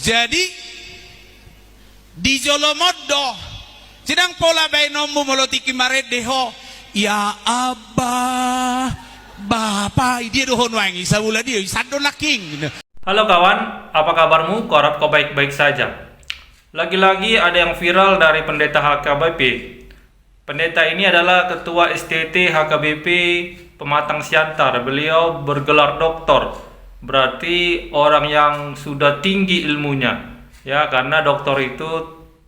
Jadi di Jolomodo sedang pola bainomu molotiki maredeho ya abah bapak dia dohon wangi sabula dia sadon laking. Halo kawan, apa kabarmu? Kuharap kau baik-baik saja. Lagi-lagi ada yang viral dari pendeta HKBP. Pendeta ini adalah ketua STT HKBP Pematang Siantar. Beliau bergelar doktor, berarti orang yang sudah tinggi ilmunya. Ya, karena doktor itu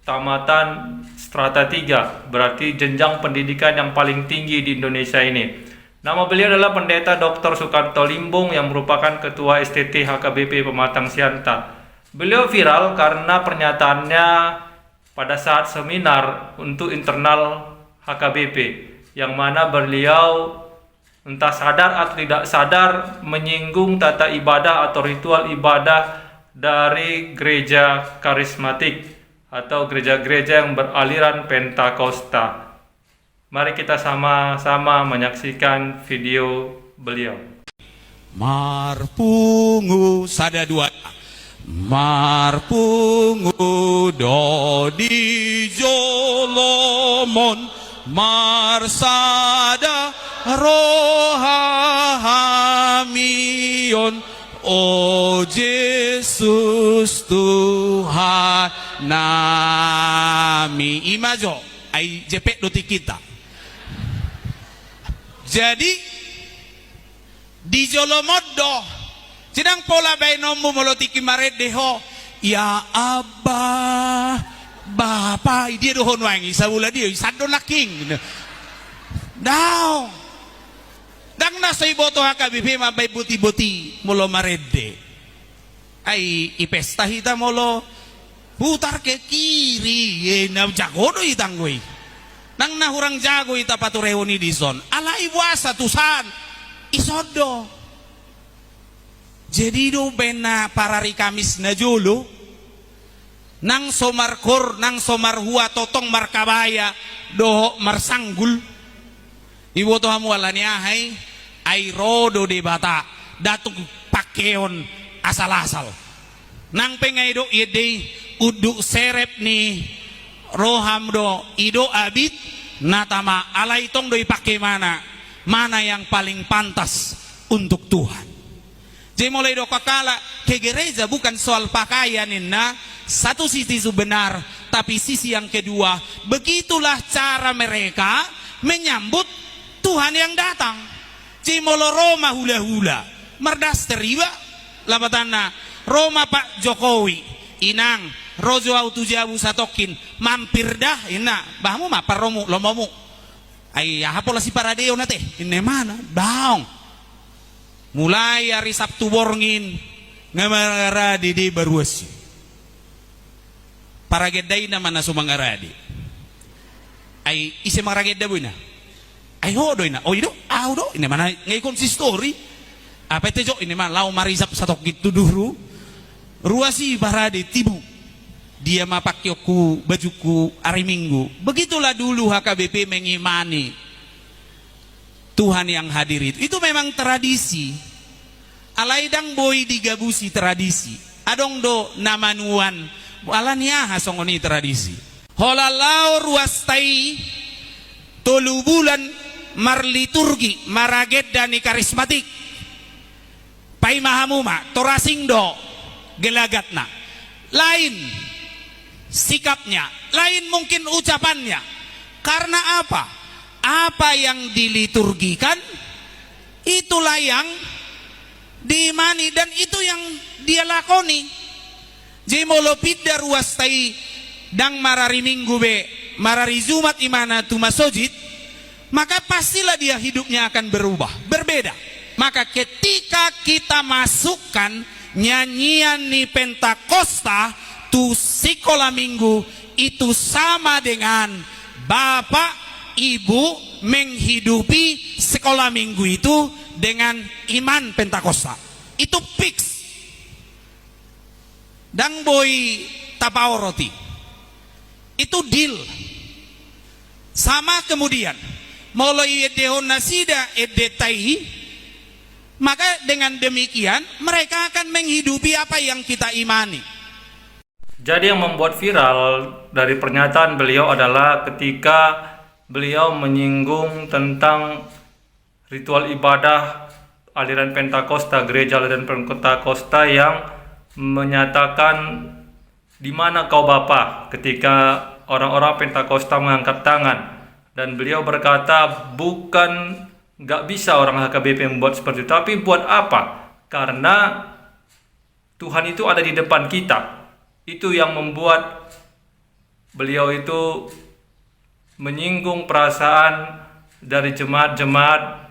tamatan strata 3, berarti jenjang pendidikan yang paling tinggi di Indonesia ini. Nama beliau adalah Pendeta Dr. Sukanto Limbung yang merupakan Ketua STT HKBP Pematang Siantar. Beliau viral karena pernyataannya pada saat seminar untuk internal HKBP, yang mana beliau entah sadar atau tidak sadar menyinggung tata ibadah atau ritual ibadah dari gereja karismatik atau gereja-gereja yang beraliran Pentakosta. Mari kita sama-sama menyaksikan video beliau. Marpungu sada dua Marpungu dodi jolomon marsada rohamion oh Yesus Tuhan nami imajo ai jepek doti kita. Jadi di Jolomodo sedang pola bainomu molotiki maredeho ya abah bapak dia dohon wangi sabula dia sadon laking daw dang nasa iboto HKBP mabay buti-buti molo marede ay ipesta hita molo putar ke kiri na jago do itanggoy nang nahurang jago ita patureo ni dison ala iwasa tusan isodo jadi do bena parari kamis na julo nang somarkor nang somarhua totong markabaya do marsanggul iwoto hamu ala ni ahay ay rodo de bata datuk pakeon asal-asal nang pengay do ide uduk serep ni roham do ido abit natama alay tong do ipake mana yang paling pantas untuk Tuhan. Jadi mulai do kakala ke gereja bukan soal pakaian na satu sisi itu benar, tapi sisi yang kedua begitulah cara mereka menyambut Tuhan yang datang. Jadi molo Roma hula-hula merdas teriba labatana Roma Pak Jokowi inang rojo autu jabu satokin mampir dah ina bahmu ma paromu lomomu ay hapola si paradeo nate inne mana daong mulai hari Sabtu borngin ngamaradi di baruasi paragedai na mana sumangaradi ay isi maragedda buina ay hodo ina o ido audo ine mana ngai konsistori apa tejo ine mana lau marisap satokin tuduru ruasi baradi tibu dia mapakyoku bajuku hari Minggu. Begitulah dulu HKBP mengimani Tuhan yang hadir itu. Itu memang tradisi. Alaidang boy digabusi tradisi. Adong do namanuan alania hasongoni tradisi. Holalau ruastai tolu bulan marliturgi maraget dani karismatik. Pai mahamuma torasing do gelagatna. Lain sikapnya, lain mungkin ucapannya. Karena apa? Apa yang diliturgikan itulah yang diimani dan itu yang dia lakoni. Jemolopid daruastai dang marari minggu be marari Jumat imana tu masojid, maka pastilah dia hidupnya akan berubah, berbeda. Maka ketika kita masukkan nyanyian ni Pentakosta tu sekolah minggu itu sama dengan bapak ibu menghidupi sekolah minggu itu dengan iman Pentakosta. Itu fix. Dang boy tapao roti. Itu deal. Sama kemudian mulai edehon nasida edetai, maka dengan demikian mereka akan menghidupi apa yang kita imani. Jadi yang membuat viral dari pernyataan beliau adalah ketika beliau menyinggung tentang ritual ibadah aliran Pentakosta, gereja aliran Pentakosta yang menyatakan di mana kau Bapa ketika orang-orang Pentakosta mengangkat tangan, dan beliau berkata bukan nggak bisa orang HKBP membuat seperti itu, tapi buat apa? Karena Tuhan itu ada di depan kita. Itu yang membuat beliau itu menyinggung perasaan dari jemaat-jemaat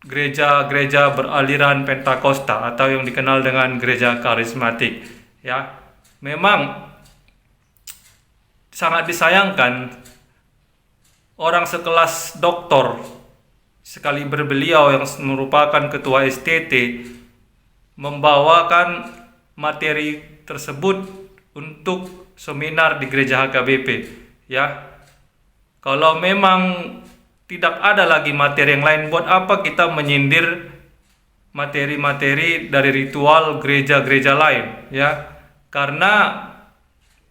gereja-gereja beraliran Pentakosta atau yang dikenal dengan gereja karismatik. Ya, memang sangat disayangkan orang sekelas doktor sekaliber beliau yang merupakan ketua STT membawakan materi tersebut untuk seminar di gereja HKBP. Ya, kalau memang tidak ada lagi materi yang lain, buat apa kita menyindir materi-materi dari ritual gereja-gereja lain? Ya, karena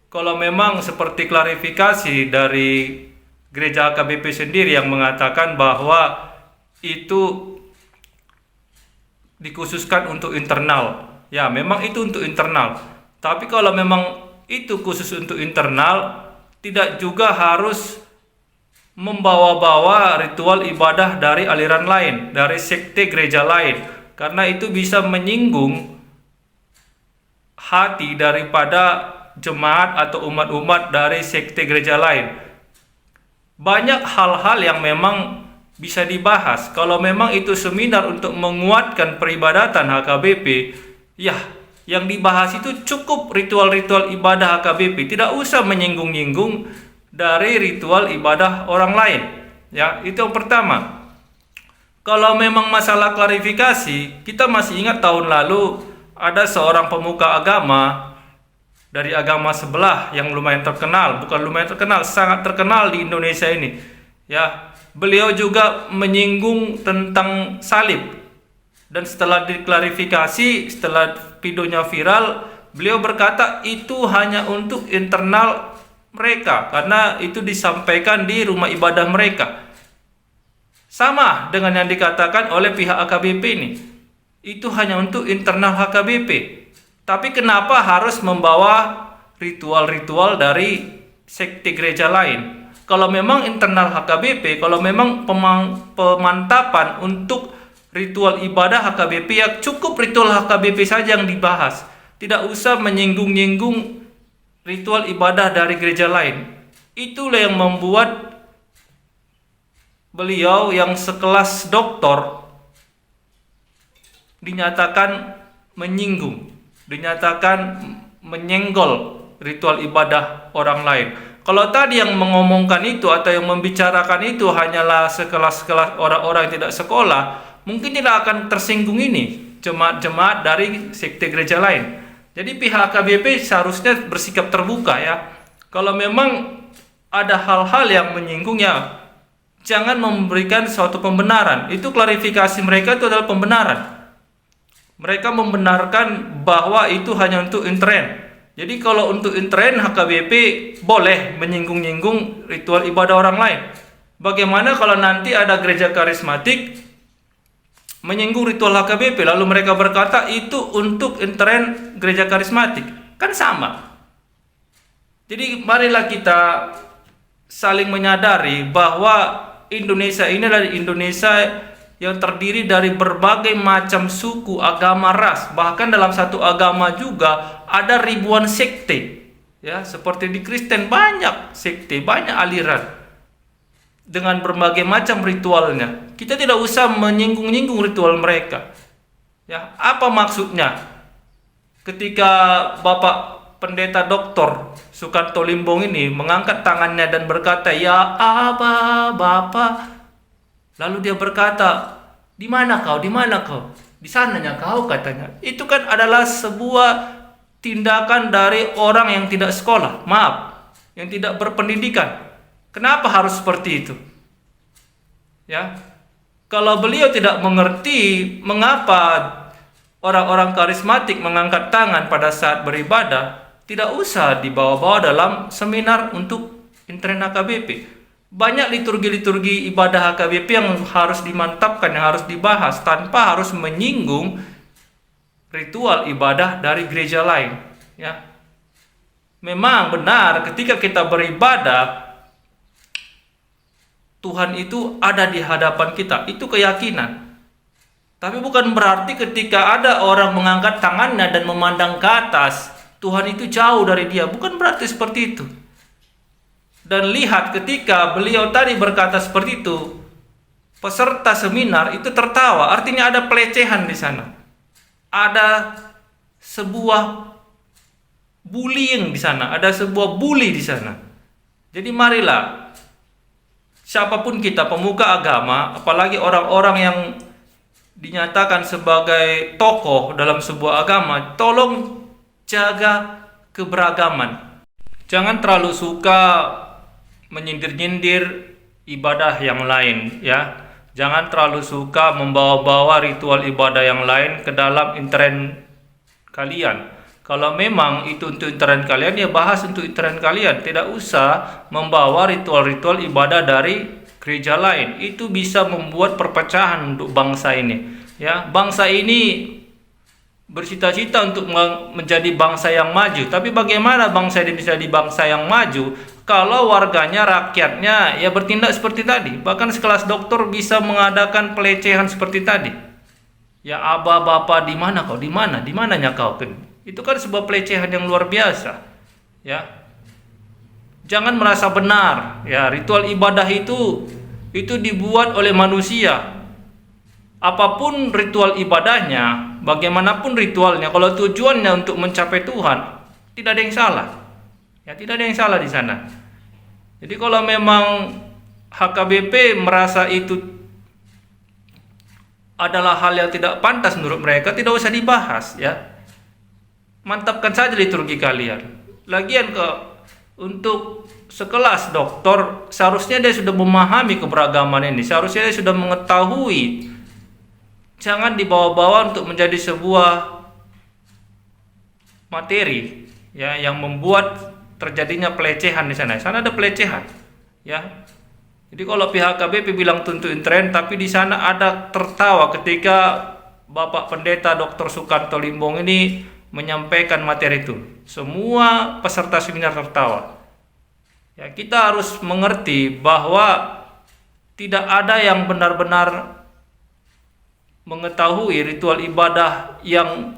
kalau memang seperti klarifikasi dari gereja HKBP sendiri yang mengatakan bahwa itu dikhususkan untuk internal. Ya, memang itu untuk internal. Tapi kalau memang itu khusus untuk internal, tidak juga harus membawa-bawa ritual ibadah dari aliran lain, dari sekte gereja lain, karena itu bisa menyinggung hati daripada jemaat atau umat-umat dari sekte gereja lain. Banyak hal-hal yang memang bisa dibahas. Kalau memang itu seminar untuk menguatkan peribadatan HKBP, ya, yang dibahas itu cukup ritual-ritual ibadah HKBP, tidak usah menyinggung-nyinggung dari ritual ibadah orang lain. Ya, itu yang pertama. Kalau memang masalah klarifikasi, kita masih ingat tahun lalu ada seorang pemuka agama dari agama sebelah yang lumayan terkenal, bukan lumayan terkenal, sangat terkenal di Indonesia ini. Ya, beliau juga menyinggung tentang salib. Dan setelah diklarifikasi, setelah videonya viral, beliau berkata itu hanya untuk internal mereka, karena itu disampaikan di rumah ibadah mereka. Sama dengan yang dikatakan oleh pihak HKBP ini. Itu hanya untuk internal HKBP. Tapi kenapa harus membawa ritual-ritual dari sekte gereja lain? Kalau memang internal HKBP, kalau memang pemantapan untuk ritual ibadah HKBP, ya cukup ritual HKBP saja yang dibahas. Tidak usah menyinggung-nyinggung ritual ibadah dari gereja lain. Itulah yang membuat beliau yang sekelas doktor dinyatakan menyinggung, dinyatakan menyenggol ritual ibadah orang lain. Kalau tadi yang mengomongkan itu atau yang membicarakan itu hanyalah sekelas-kelas orang-orang yang tidak sekolah, mungkin tidak akan tersinggung ini jemaat-jemaat dari sekte gereja lain. Jadi pihak HKBP seharusnya bersikap terbuka ya. Kalau memang ada hal-hal yang menyinggung, ya jangan memberikan suatu pembenaran. Itu klarifikasi mereka itu adalah pembenaran. Mereka membenarkan bahwa itu hanya untuk intern. Jadi kalau untuk intern HKBP boleh menyinggung-nyinggung ritual ibadah orang lain. Bagaimana kalau nanti ada gereja karismatik menyinggung ritual HKBP, lalu mereka berkata itu untuk intern gereja karismatik? Kan sama. Jadi marilah kita saling menyadari bahwa Indonesia ini adalah Indonesia yang terdiri dari berbagai macam suku, agama, ras. Bahkan dalam satu agama juga ada ribuan sekte. Ya, seperti di Kristen banyak sekte, banyak aliran dengan berbagai macam ritualnya. Kita tidak usah menyinggung-nyinggung ritual mereka. Ya, apa maksudnya? Ketika Bapak Pendeta Dr. Sukanto Limbong ini mengangkat tangannya dan berkata, "Ya Aba, Bapak." Lalu dia berkata, "Di mana kau? Di mana kau?" "Di sananya kau," katanya. Itu kan adalah sebuah tindakan dari orang yang tidak sekolah, yang tidak berpendidikan. Kenapa harus seperti itu? Ya, kalau beliau tidak mengerti mengapa orang-orang karismatik mengangkat tangan pada saat beribadah, tidak usah dibawa-bawa dalam seminar untuk intern HKBP. Banyak liturgi-liturgi ibadah HKBP yang harus dimantapkan, yang harus dibahas tanpa harus menyinggung ritual ibadah dari gereja lain. Ya, memang benar ketika kita beribadah, Tuhan itu ada di hadapan kita, itu keyakinan. Tapi bukan berarti ketika ada orang mengangkat tangannya dan memandang ke atas, Tuhan itu jauh dari dia. Bukan berarti seperti itu. Dan lihat ketika beliau tadi berkata seperti itu, peserta seminar itu tertawa. Artinya ada pelecehan di sana. Ada sebuah bullying di sana. Ada sebuah bully di sana. Jadi marilah, siapapun kita, pemuka agama, apalagi orang-orang yang dinyatakan sebagai tokoh dalam sebuah agama, tolong jaga keberagaman. Jangan terlalu suka menyindir-nyindir ibadah yang lain, ya. Jangan terlalu suka membawa-bawa ritual ibadah yang lain ke dalam intern kalian. Kalau memang itu untuk intern kalian, ya bahas untuk intern kalian. Tidak usah membawa ritual-ritual ibadah dari gereja lain. Itu bisa membuat perpecahan untuk bangsa ini. Ya, bangsa ini bercita-cita untuk menjadi bangsa yang maju. Tapi bagaimana bangsa ini bisa jadi bangsa yang maju kalau warganya, rakyatnya ya bertindak seperti tadi? Bahkan sekelas dokter bisa mengadakan pelecehan seperti tadi. Ya, abah, bapak, di mana kau? Di mana? Di mananya kau? Itu kan sebuah pelecehan yang luar biasa. Ya. Jangan merasa benar. Ya, ritual ibadah itu dibuat oleh manusia. Apapun ritual ibadahnya, bagaimanapun ritualnya, kalau tujuannya untuk mencapai Tuhan, tidak ada yang salah. Ya, tidak ada yang salah di sana. Jadi kalau memang HKBP merasa itu adalah hal yang tidak pantas menurut mereka, tidak usah dibahas, ya. Mantapkan saja liturgi kalian. Lagian untuk sekelas doktor, seharusnya dia sudah memahami keberagaman ini, seharusnya dia sudah mengetahui. Jangan dibawa-bawa untuk menjadi sebuah materi, ya, yang membuat terjadinya pelecehan di sana. Di sana ada pelecehan, ya. Jadi kalau pihak KBP bilang tuntut intern, tapi di sana ada tertawa ketika Bapak Pendeta Dr. Sukanto Limbong ini menyampaikan materi itu. Semua peserta seminar tertawa. Ya, kita harus mengerti bahwa tidak ada yang benar-benar mengetahui ritual ibadah yang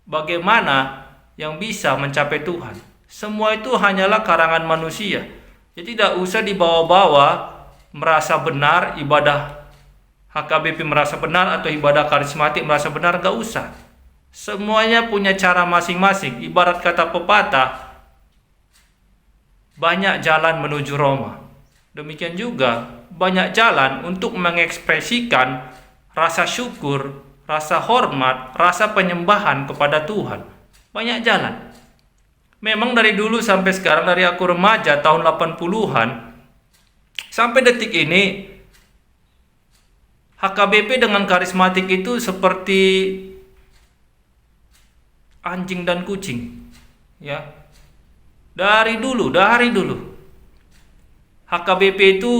bagaimana yang bisa mencapai Tuhan. Semua itu hanyalah karangan manusia. Jadi tidak usah dibawa-bawa merasa benar, ibadah HKBP merasa benar atau ibadah karismatik merasa benar, gak usah. Semuanya punya cara masing-masing. Ibarat kata pepatah, banyak jalan menuju Roma. Demikian juga banyak jalan untuk mengekspresikan rasa syukur, rasa hormat, rasa penyembahan kepada Tuhan. Banyak jalan. Memang dari dulu sampai sekarang, dari aku remaja tahun 80-an sampai detik ini, HKBP dengan karismatik itu seperti anjing dan kucing. Ya. Dari dulu. HKBP itu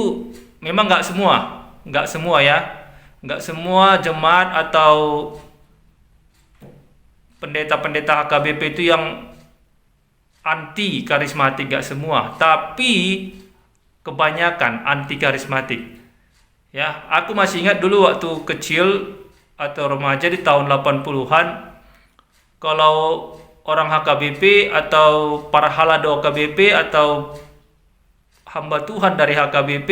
memang nggak semua ya. Nggak semua jemaat atau pendeta-pendeta HKBP itu yang anti karismatik, gak semua, tapi kebanyakan anti karismatik. Ya, aku masih ingat dulu waktu kecil atau remaja di tahun 80-an, kalau orang HKBP atau para halado HKBP atau hamba Tuhan dari HKBP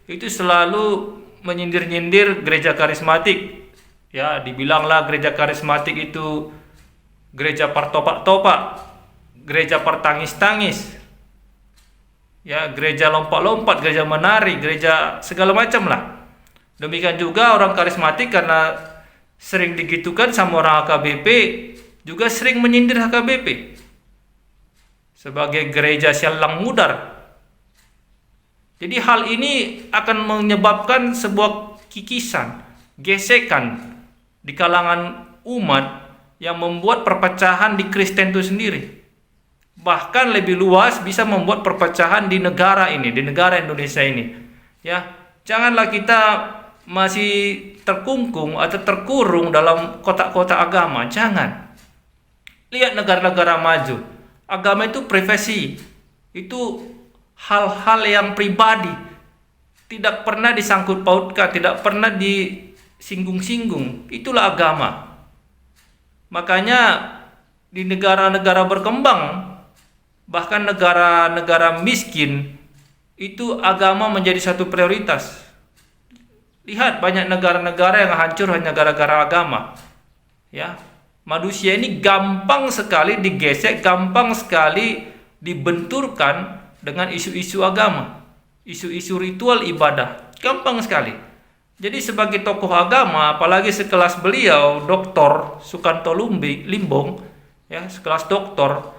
itu selalu menyindir-nyindir gereja karismatik. Ya, dibilanglah gereja karismatik itu gereja partopak-topak, gereja pertangis-tangis, ya, gereja lompat-lompat, gereja menari, gereja segala macam lah. Demikian juga orang karismatik karena sering digitukan sama orang HKBP, juga sering menyindir HKBP sebagai gereja sialang mudar. Jadi hal ini akan menyebabkan sebuah kikisan, gesekan di kalangan umat yang membuat perpecahan di Kristen itu sendiri. bahkan lebih luas, bisa membuat perpecahan di negara ini, di negara Indonesia ini. Ya, janganlah kita masih terkungkung atau terkurung dalam kotak-kotak agama. Jangan. Lihat negara-negara maju. Agama itu privasi. Itu hal-hal yang pribadi. Tidak pernah disangkut pautkan, tidak pernah disinggung-singgung. Itulah agama. Makanya di negara-negara berkembang, bahkan negara-negara miskin, itu agama menjadi satu prioritas. Lihat banyak negara-negara yang hancur hanya gara-gara agama. Ya, manusia ini gampang sekali digesek, gampang sekali dibenturkan dengan isu-isu agama, isu-isu ritual ibadah, gampang sekali. Jadi sebagai tokoh agama, apalagi sekelas beliau, Dr. Sukanto Limbong, ya, sekelas doktor,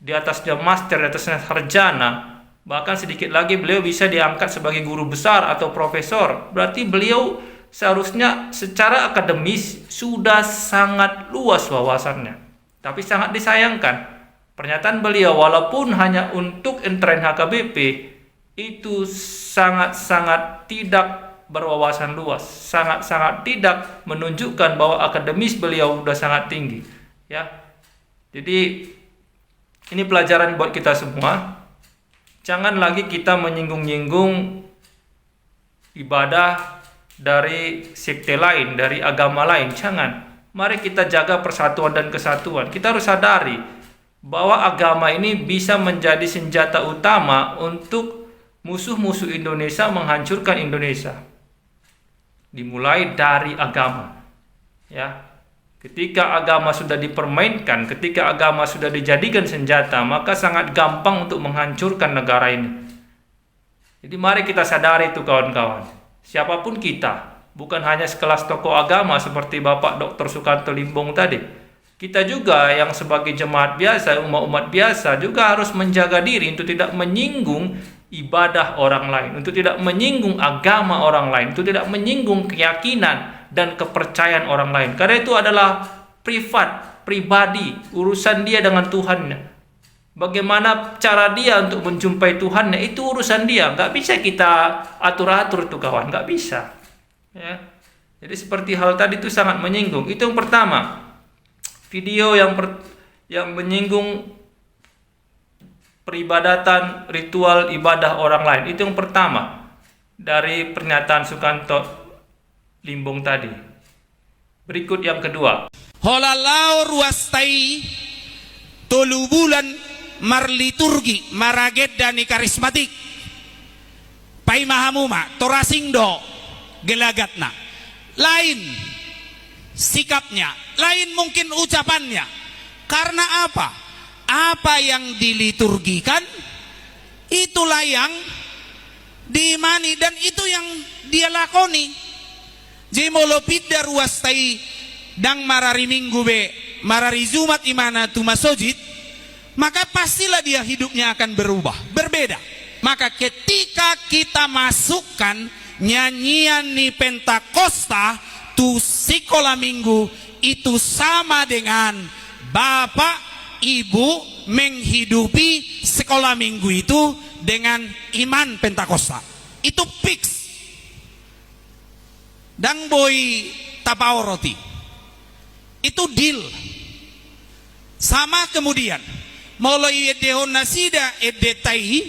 di atasnya master, di atasnya sarjana, bahkan sedikit lagi beliau bisa diangkat sebagai guru besar atau profesor. Berarti beliau seharusnya secara akademis sudah sangat luas wawasannya. Tapi sangat disayangkan, pernyataan beliau walaupun hanya untuk intern HKBP itu sangat-sangat tidak berwawasan luas, sangat-sangat tidak menunjukkan bahwa akademis beliau sudah sangat tinggi. Ya, jadi ini pelajaran buat kita semua. Jangan lagi kita menyinggung-nyinggung ibadah dari sekte lain, dari agama lain. Jangan. Mari kita jaga persatuan dan kesatuan. Kita harus sadari bahwa agama ini bisa menjadi senjata utama untuk musuh-musuh Indonesia menghancurkan Indonesia. Dimulai dari agama. Ya. Ketika agama sudah dipermainkan, ketika agama sudah dijadikan senjata, maka sangat gampang untuk menghancurkan negara ini. Jadi mari kita sadari itu kawan-kawan. Siapapun kita, bukan hanya sekelas tokoh agama seperti Bapak Dr. Sukanto Limbong tadi. Kita juga yang sebagai jemaat biasa, umat-umat biasa juga harus menjaga diri untuk tidak menyinggung ibadah orang lain, untuk tidak menyinggung agama orang lain, untuk tidak menyinggung keyakinan dan kepercayaan orang lain. Karena itu adalah privat, pribadi, urusan dia dengan Tuhannya. Bagaimana cara dia untuk menjumpai Tuhannya, itu urusan dia. Nggak bisa kita atur-atur itu kawan, nggak bisa. Ya. Jadi seperti hal tadi itu sangat menyinggung. Itu yang pertama. Video yang menyinggung peribadatan, ritual ibadah orang lain. Itu yang pertama dari pernyataan Sukanto Limbong tadi. Berikut yang kedua. Holalau ruastai tolu bulan marliturgi maraget dani karismatik pai mahamuma torasingdo gelagatna. Lain sikapnya, lain mungkin ucapannya. Karena apa? Apa yang diliturgikan itulah yang diimani dan itu yang dia lakoni. Jemolopid daruastai dang marari minggu be marari zumat imana tu masojid, maka pastilah dia hidupnya akan berubah, berbeda. Maka ketika kita masukkan nyanyian ni Pentakosta tu sekolah minggu, itu sama dengan bapak ibu menghidupi sekolah minggu itu dengan iman Pentakosta. Itu fix. Dang boy tapao roti. Itu deal. Sama kemudian mulai edehon nasida edetai,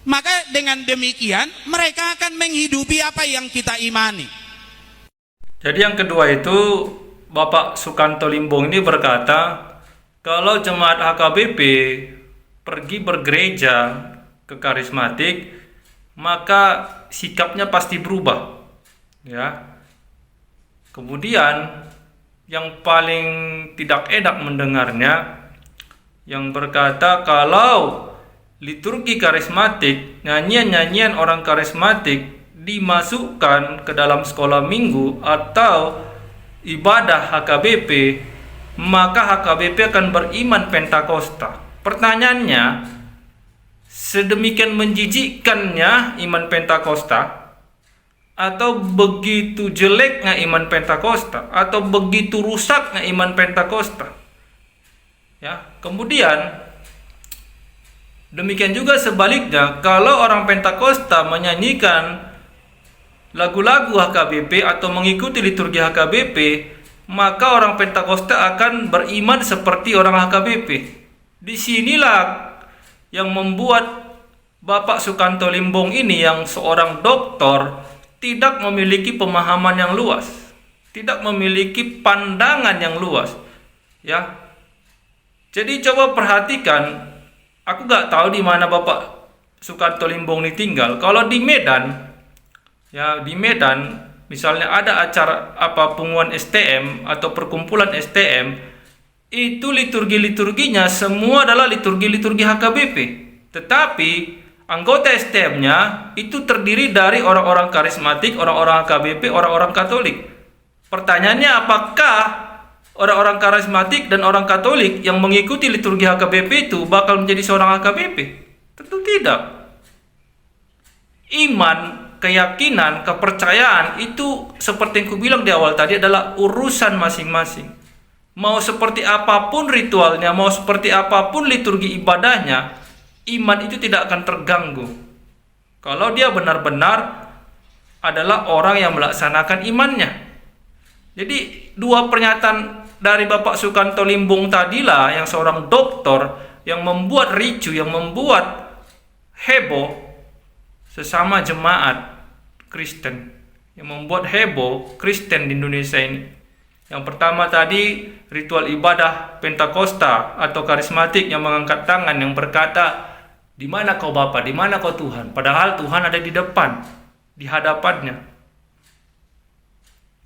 maka dengan demikian mereka akan menghidupi apa yang kita imani. Jadi yang kedua itu Bapak Sukanto Limbong ini berkata, kalau jemaat HKBP pergi bergereja ke karismatik, maka sikapnya pasti berubah. Ya. Kemudian yang paling tidak enak mendengarnya, yang berkata kalau liturgi karismatik, nyanyian-nyanyian orang karismatik dimasukkan ke dalam sekolah minggu atau ibadah HKBP, maka HKBP akan beriman Pentakosta. Pertanyaannya, sedemikian menjijikkannya iman Pentakosta, atau begitu jeleknya iman Pentakosta, atau begitu rusaknya iman Pentakosta? Ya, kemudian demikian juga sebaliknya, kalau orang Pentakosta menyanyikan lagu-lagu HKBP atau mengikuti liturgi HKBP, maka orang Pentakosta akan beriman seperti orang HKBP. Disinilah yang membuat Bapak Sukanto Limbong ini, yang seorang doktor, tidak memiliki pemahaman yang luas, tidak memiliki pandangan yang luas. Ya, jadi coba perhatikan. Aku nggak tahu di mana Bapak Sukanto Limbong ini tinggal. Kalau di Medan, ya di Medan, misalnya ada acara punguan STM atau perkumpulan STM, itu liturginya semua adalah liturgi HKBP. Tetapi anggota STM-nya itu terdiri dari orang-orang karismatik, orang-orang HKBP, orang-orang Katolik. Pertanyaannya, apakah orang-orang karismatik dan orang Katolik yang mengikuti liturgi HKBP itu bakal menjadi seorang HKBP? Tentu tidak. Iman, keyakinan, kepercayaan itu seperti yang kubilang di awal tadi adalah urusan masing-masing. Mau seperti apapun ritualnya, mau seperti apapun liturgi ibadahnya, iman itu tidak akan terganggu kalau dia benar-benar adalah orang yang melaksanakan imannya. Jadi dua pernyataan dari Bapak Sukanto Limbong tadilah yang seorang dokter yang membuat ricu, yang membuat heboh sesama jemaat Kristen, yang membuat heboh Kristen di Indonesia ini. Yang pertama tadi ritual ibadah Pentakosta atau karismatik yang mengangkat tangan, yang berkata, "Di mana kau Bapa? Di mana kau Tuhan?" Padahal Tuhan ada di depan, di hadapannya.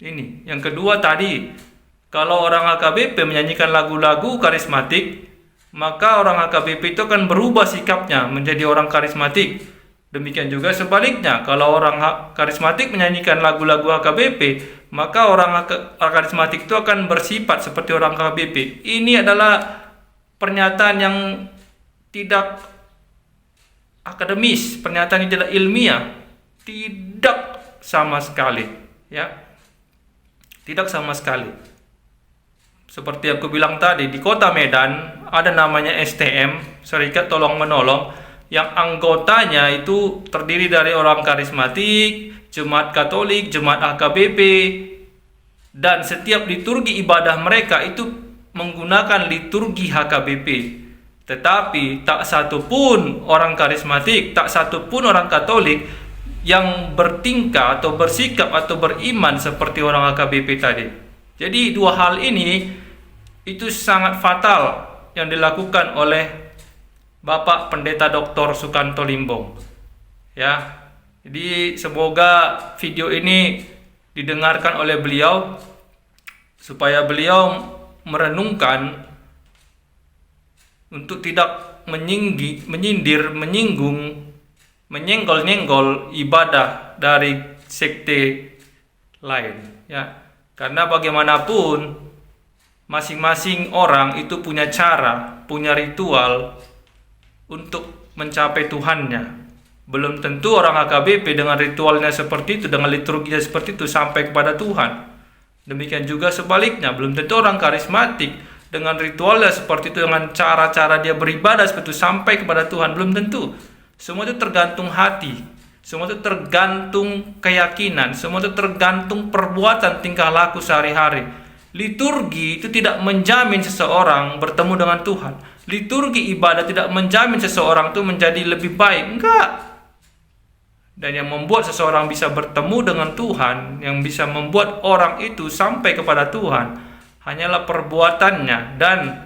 Ini. Yang kedua tadi, kalau orang HKBP menyanyikan lagu-lagu karismatik, maka orang HKBP itu akan berubah sikapnya menjadi orang karismatik. Demikian juga sebaliknya, kalau orang karismatik menyanyikan lagu-lagu HKBP, maka orang karismatik itu akan bersifat seperti orang HKBP. Ini adalah pernyataan yang tidak akademis, pernyataan yang tidak ilmiah, tidak sama sekali, ya, tidak sama sekali. Seperti aku bilang tadi, di kota Medan ada namanya STM, Serikat Tolong Menolong, yang anggotanya itu terdiri dari orang karismatik, jemaat Katolik, jemaat HKBP, dan setiap liturgi ibadah mereka itu menggunakan liturgi HKBP. Tetapi tak satu pun orang karismatik, tak satu pun orang Katolik yang bertingkah atau bersikap atau beriman seperti orang HKBP tadi. Jadi dua hal ini itu sangat fatal yang dilakukan oleh Bapak Pendeta Dr. Sukanto Limbong. Ya. Jadi semoga video ini didengarkan oleh beliau supaya beliau merenungkan untuk tidak menyindir, menyinggung, menyenggol-nyenggol ibadah dari sekte lain, ya. Karena bagaimanapun masing-masing orang itu punya cara, punya ritual untuk mencapai Tuhannya. Belum tentu orang HKBP dengan ritualnya seperti itu, dengan liturginya seperti itu sampai kepada Tuhan. Demikian juga sebaliknya, belum tentu orang karismatik dengan ritualnya seperti itu, dengan cara-cara dia beribadah seperti itu sampai kepada Tuhan. Belum tentu. Semua itu tergantung hati. Semua itu tergantung keyakinan, semua itu tergantung perbuatan tingkah laku sehari-hari. Liturgi itu tidak menjamin seseorang bertemu dengan Tuhan. Liturgi ibadah tidak menjamin seseorang itu menjadi lebih baik. Enggak. Dan yang membuat seseorang bisa bertemu dengan Tuhan, yang bisa membuat orang itu sampai kepada Tuhan, hanyalah perbuatannya dan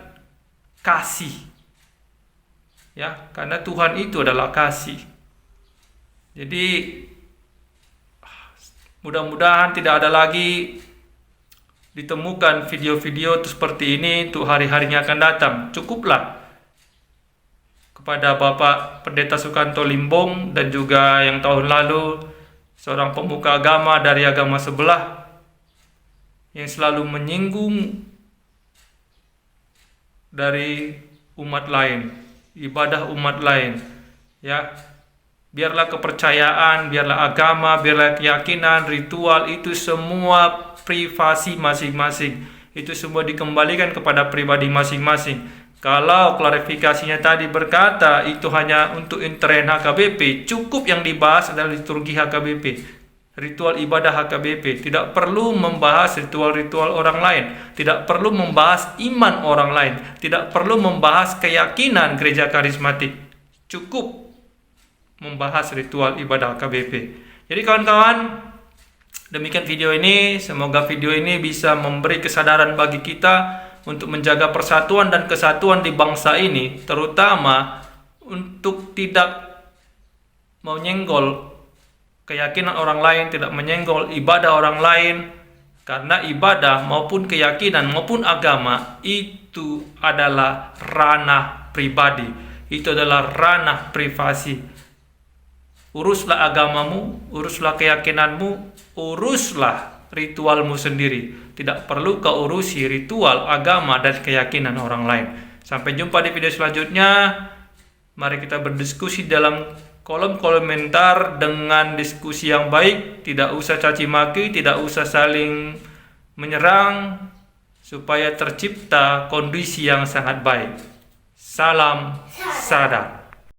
kasih. Ya, karena Tuhan itu adalah kasih. Jadi mudah-mudahan tidak ada lagi ditemukan video-video seperti ini untuk hari-harinya akan datang. Cukuplah kepada Bapak Pendeta Sukanto Limbong dan juga yang tahun lalu seorang pemuka agama dari agama sebelah yang selalu menyinggung dari umat lain, ibadah umat lain, ya. Biarlah kepercayaan, biarlah agama, biarlah keyakinan, ritual itu semua privasi masing-masing. Itu semua dikembalikan kepada pribadi masing-masing. Kalau klarifikasinya tadi berkata itu hanya untuk intern HKBP, cukup yang dibahas adalah liturgi HKBP, ritual ibadah HKBP. Tidak perlu membahas ritual-ritual orang lain, tidak perlu membahas iman orang lain, tidak perlu membahas keyakinan gereja karismatik. Cukup membahas ritual ibadah HKBP. Jadi kawan-kawan, demikian video ini. Semoga video ini bisa memberi kesadaran bagi kita untuk menjaga persatuan dan kesatuan di bangsa ini, terutama untuk tidak menyenggol keyakinan orang lain, tidak menyenggol ibadah orang lain, karena ibadah maupun keyakinan maupun agama itu adalah ranah pribadi, itu adalah ranah privasi. Uruslah agamamu, uruslah keyakinanmu, uruslah ritualmu sendiri. Tidak perlu kau urusi ritual, agama, dan keyakinan orang lain. Sampai jumpa di video selanjutnya. Mari kita berdiskusi dalam kolom komentar dengan diskusi yang baik. Tidak usah caci maki, tidak usah saling menyerang, supaya tercipta kondisi yang sangat baik. Salam sadar.